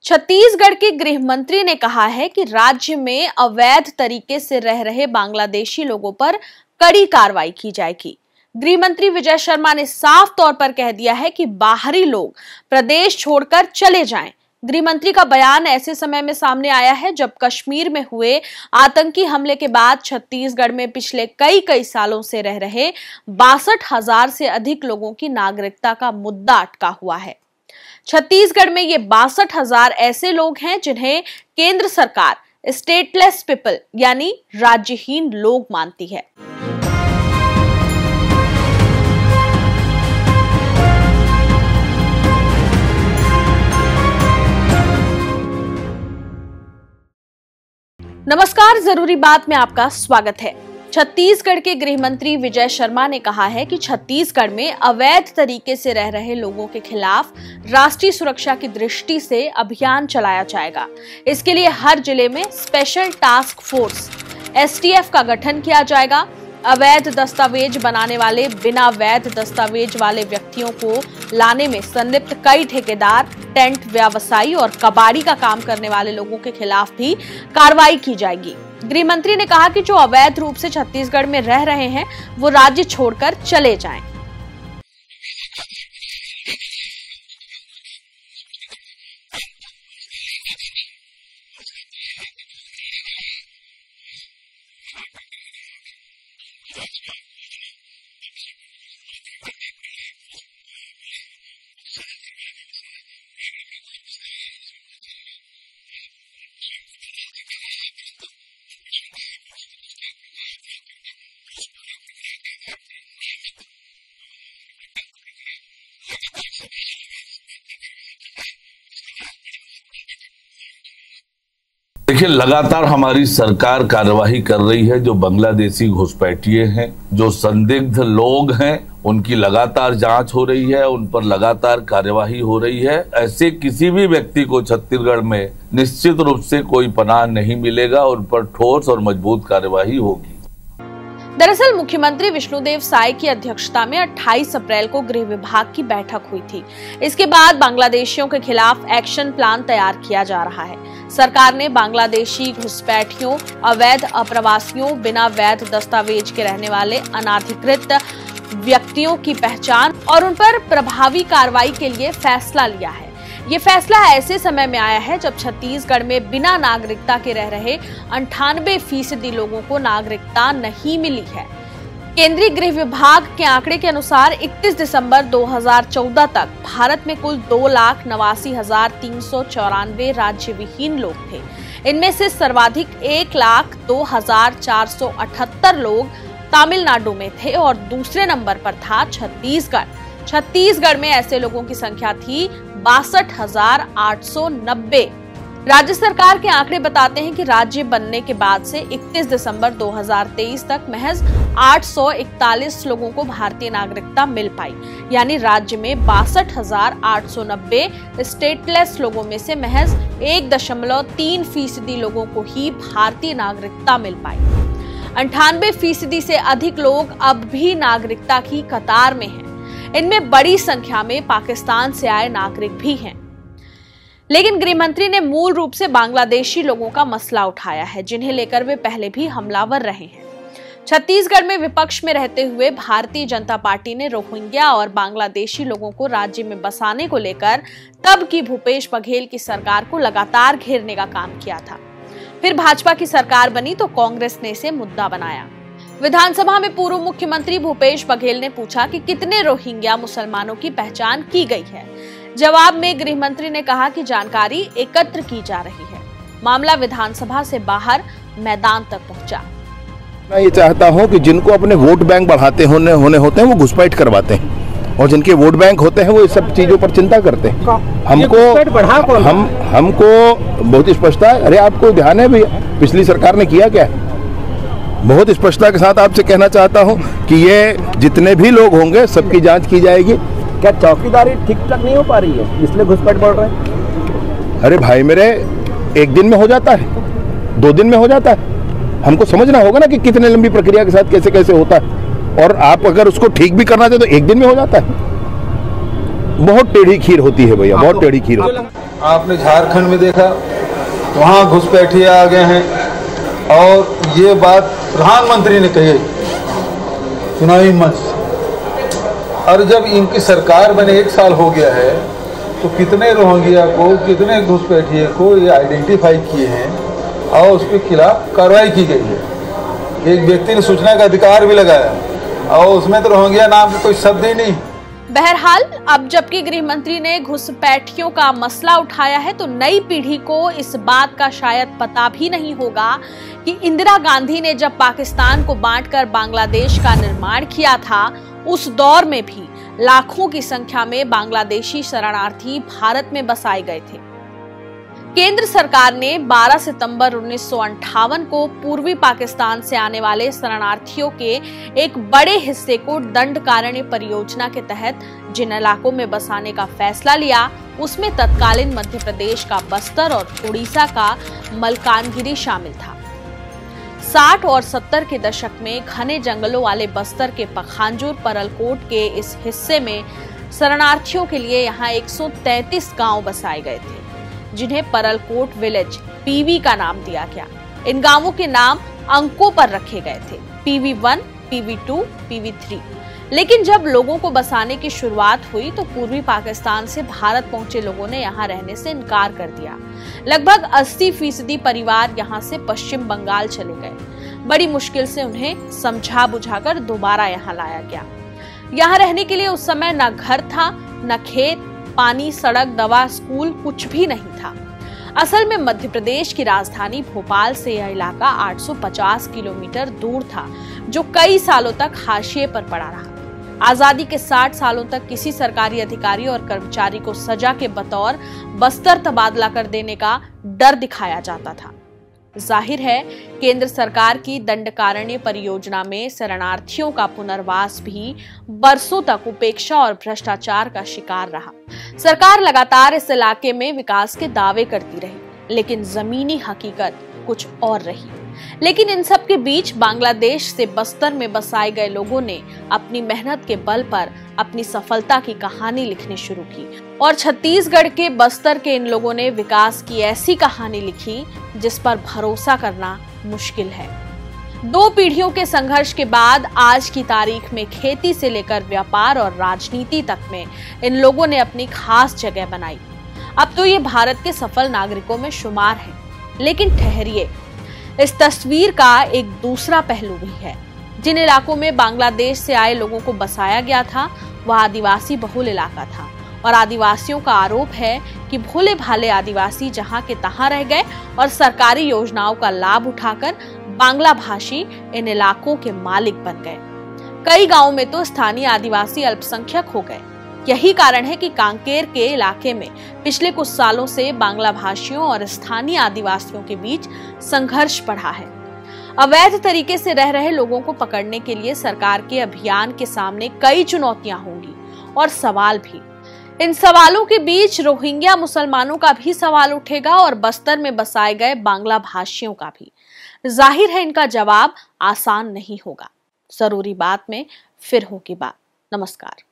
छत्तीसगढ़ के गृह मंत्री ने कहा है कि राज्य में अवैध तरीके से रह रहे बांग्लादेशी लोगों पर कड़ी कार्रवाई की जाएगी। गृह मंत्री विजय शर्मा ने साफ तौर पर कह दिया है कि बाहरी लोग प्रदेश छोड़कर चले जाएं। गृह मंत्री का बयान ऐसे समय में सामने आया है जब कश्मीर में हुए आतंकी हमले के बाद छत्तीसगढ़ में पिछले कई सालों से रह रहे 62,000 से अधिक लोगों की नागरिकता का मुद्दा अटका हुआ है। छत्तीसगढ़ में ये 62,000 ऐसे लोग हैं जिन्हें केंद्र सरकार स्टेटलेस पीपल यानी राज्यहीन लोग मानती है। नमस्कार, जरूरी बात में आपका स्वागत है। छत्तीसगढ़ के गृह मंत्री विजय शर्मा ने कहा है कि छत्तीसगढ़ में अवैध तरीके से रह रहे लोगों के खिलाफ राष्ट्रीय सुरक्षा की दृष्टि से अभियान चलाया जाएगा। इसके लिए हर जिले में स्पेशल टास्क फोर्स STF का गठन किया जाएगा। अवैध दस्तावेज बनाने वाले, बिना वैध दस्तावेज वाले व्यक्तियों को लाने में संलिप्त कई ठेकेदार, टेंट व्यवसायी और कबाड़ी का काम करने वाले लोगों के खिलाफ भी कार्रवाई की जाएगी। गृह मंत्री ने कहा कि जो अवैध रूप से छत्तीसगढ़ में रह रहे हैं वो राज्य छोड़कर चले जाएं। देखिए, लगातार हमारी सरकार कार्यवाही कर रही है। जो बांग्लादेशी घुसपैठिए हैं, जो संदिग्ध लोग हैं, उनकी लगातार जांच हो रही है, उन पर लगातार कार्यवाही हो रही है। ऐसे किसी भी व्यक्ति को छत्तीसगढ़ में निश्चित रूप से कोई पनाह नहीं मिलेगा, उन पर ठोस और मजबूत कार्यवाही होगी। दरअसल मुख्यमंत्री विष्णुदेव साय की अध्यक्षता में 28 अप्रैल को गृह विभाग की बैठक हुई थी। इसके बाद बांग्लादेशियों के खिलाफ एक्शन प्लान तैयार किया जा रहा है। सरकार ने बांग्लादेशी घुसपैठियों, अवैध अप्रवासियों, बिना वैध दस्तावेज के रहने वाले अनाधिकृत व्यक्तियों की पहचान और उन पर प्रभावी कार्रवाई के लिए फैसला लिया है। ये फैसला ऐसे समय में आया है जब छत्तीसगढ़ में बिना नागरिकता के रह रहे 98% लोगों को नागरिकता नहीं मिली है। केंद्रीय गृह विभाग के आंकड़े के अनुसार 31 दिसंबर 2014 तक भारत में कुल 2,89,394 राज्य विहीन लोग थे। इनमें से सर्वाधिक 1,02,478 लोग तमिलनाडु में थे और दूसरे नंबर पर था छत्तीसगढ़। छत्तीसगढ़ में ऐसे लोगों की संख्या थी 62,890। राज्य सरकार के आंकड़े बताते हैं कि राज्य बनने के बाद से 31 दिसंबर 2023 तक महज 841 लोगों को भारतीय नागरिकता मिल पाई। यानी राज्य में 62,890 स्टेटलेस लोगों में से महज 1.3% लोगों को ही भारतीय नागरिकता मिल पाई। 98% से अधिक लोग अब भी नागरिकता की कतार में हैं। इनमें बड़ी संख्या में पाकिस्तान से आए नागरिक भी हैं। लेकिन गृह मंत्री ने मूल रूप से बांग्लादेशी लोगों का मसला उठाया है, जिन्हें लेकर वे पहले भी हमलावर रहे हैं। छत्तीसगढ़ में विपक्ष में रहते हुए भारतीय जनता पार्टी ने रोहिंग्या और बांग्लादेशी लोगों को राज्य में बसाने को लेकर तब की भूपेश बघेल की सरकार को लगातार घेरने का काम किया था। फिर भाजपा की सरकार बनी तो कांग्रेस ने इसे मुद्दा बनाया। विधानसभा में पूर्व मुख्यमंत्री भूपेश बघेल ने पूछा कि कितने रोहिंग्या मुसलमानों की पहचान की गई है। जवाब में गृह मंत्री ने कहा कि जानकारी एकत्र की जा रही है। मामला विधानसभा से बाहर मैदान तक पहुंचा। मैं ये चाहता हूं कि जिनको अपने वोट बैंक बढ़ाते होने होते हैं वो घुसपैठ करवाते हैं, और जिनके वोट बैंक होते हैं वो इस सब चीजों पर चिंता करते हैं। हमको बहुत स्पष्टता है। अरे आपको ध्यान है भैया, पिछली सरकार ने किया क्या है? बहुत स्पष्टता के साथ आपसे कहना चाहता हूं कि ये जितने भी लोग होंगे सबकी जांच की जाएगी। क्या चौकीदारी ठीक ठाक नहीं हो पा रही है, इसलिए घुसपैठ बढ़ रहे हैं? अरे भाई मेरे, एक दिन में हो जाता है, 2 दिन में हो जाता है। हमको समझना होगा ना कि कितने लंबी प्रक्रिया के साथ कैसे कैसे होता है। और आप अगर उसको ठीक भी करना चाहते तो 1 दिन में हो जाता है। बहुत टेढ़ी खीर होती है भैया, बहुत टेढ़ी खीर होती है। आपने झारखंड में देखा, वहाँ घुसपैठिए आ गए हैं और ये बात प्रधानमंत्री ने कही चुनावी मंच, और जब इनकी सरकार बने 1 साल हो गया है तो कितने रोहिंग्या को, कितने घुसपैठिए को ये आइडेंटिफाई किए हैं और उसके खिलाफ कार्रवाई की गई है। एक व्यक्ति ने सूचना का अधिकार भी लगाया और उसमें तो रोहिंग्या नाम का कोई शब्द ही नहीं। बहरहाल अब जबकि गृह मंत्री ने घुसपैठियों का मसला उठाया है तो नई पीढ़ी को इस बात का शायद पता भी नहीं होगा कि इंदिरा गांधी ने जब पाकिस्तान को बांटकर बांग्लादेश का निर्माण किया था, उस दौर में भी लाखों की संख्या में बांग्लादेशी शरणार्थी भारत में बसाए गए थे। केंद्र सरकार ने 12 सितंबर 1958 को पूर्वी पाकिस्तान से आने वाले शरणार्थियों के एक बड़े हिस्से को दंडकारण्य परियोजना के तहत जिन इलाकों में बसाने का फैसला लिया, उसमें तत्कालीन मध्य प्रदेश का बस्तर और उड़ीसा का मलकानगिरी शामिल था। 60 और 70 के दशक में घने जंगलों वाले बस्तर के पखांजूर परलकोट के इस हिस्से में शरणार्थियों के लिए यहाँ 133 गांव बसाए गए थे, जिन्हें परलकोट विलेज पीवी का नाम दिया गया। इन गांवों के नाम अंकों पर रखे गए थे, PV1, PV2, PV3। लेकिन जब लोगों को बसाने की शुरुआत हुई तो पूर्वी पाकिस्तान से भारत पहुंचे लोगों ने यहां रहने से इनकार कर दिया। लगभग 80% परिवार यहां से पश्चिम बंगाल चले गए। बड़ी मुश्किल से उन्हें समझा बुझाकर दोबारा यहां लाया गया। यहां रहने के लिए उस समय न घर था, न खेत, पानी, सड़क, दवा, स्कूल, कुछ भी नहीं था। असल में मध्य प्रदेश की राजधानी भोपाल से यह इलाका 850 किलोमीटर दूर था, जो कई सालों तक हाशिए पर पड़ा रहा। आजादी के 60 सालों तक किसी सरकारी अधिकारी और कर्मचारी को सजा के बतौर बस्तर तबादला कर देने का डर दिखाया जाता था। जाहिर है केंद्र सरकार की दंडकारण्य परियोजना में शरणार्थियों का पुनर्वास भी बरसों तक उपेक्षा और भ्रष्टाचार का शिकार रहा। सरकार लगातार इस इलाके में विकास के दावे करती रही, लेकिन जमीनी हकीकत कुछ और रही। लेकिन इन सब के बीच बांग्लादेश से बस्तर में बसाए गए लोगों ने अपनी मेहनत के बल पर अपनी सफलता की कहानी लिखनी शुरू की और छत्तीसगढ़ के बस्तर के इन लोगों ने विकास की ऐसी कहानी लिखी जिस पर भरोसा करना मुश्किल है। 2 पीढ़ियों के संघर्ष के बाद आज की तारीख में खेती से लेकर व्यापार और राजनीति तक में इन लोगों ने अपनी खास जगह बनाई। अब तो ये भारत के सफल नागरिकों में शुमार है। लेकिन ठहरिए, इस तस्वीर का एक दूसरा पहलू भी है। जिन इलाकों में बांग्लादेश से आए लोगों को बसाया गया था, वह आदिवासी बहुल इलाका था और आदिवासियों का आरोप है कि भोले भाले आदिवासी जहां के तहां रह गए और सरकारी योजनाओं का लाभ उठाकर बांग्ला भाषी इन इलाकों के मालिक बन गए। कई गांवों में तो स्थानीय आदिवासी अल्पसंख्यक हो गए। यही कारण है कि कांकेर के इलाके में पिछले कुछ सालों से बांग्ला भाषियों और स्थानीय आदिवासियों के बीच संघर्ष बढ़ा है। अवैध तरीके से रह रहे लोगों को पकड़ने के लिए सरकार के अभियान के सामने कई चुनौतियां होंगी और सवाल भी। इन सवालों के बीच रोहिंग्या मुसलमानों का भी सवाल उठेगा और बस्तर में बसाए गए बांग्ला भाषियों का भी। जाहिर है इनका जवाब आसान नहीं होगा। जरूरी बात में फिर होगी बात। नमस्कार।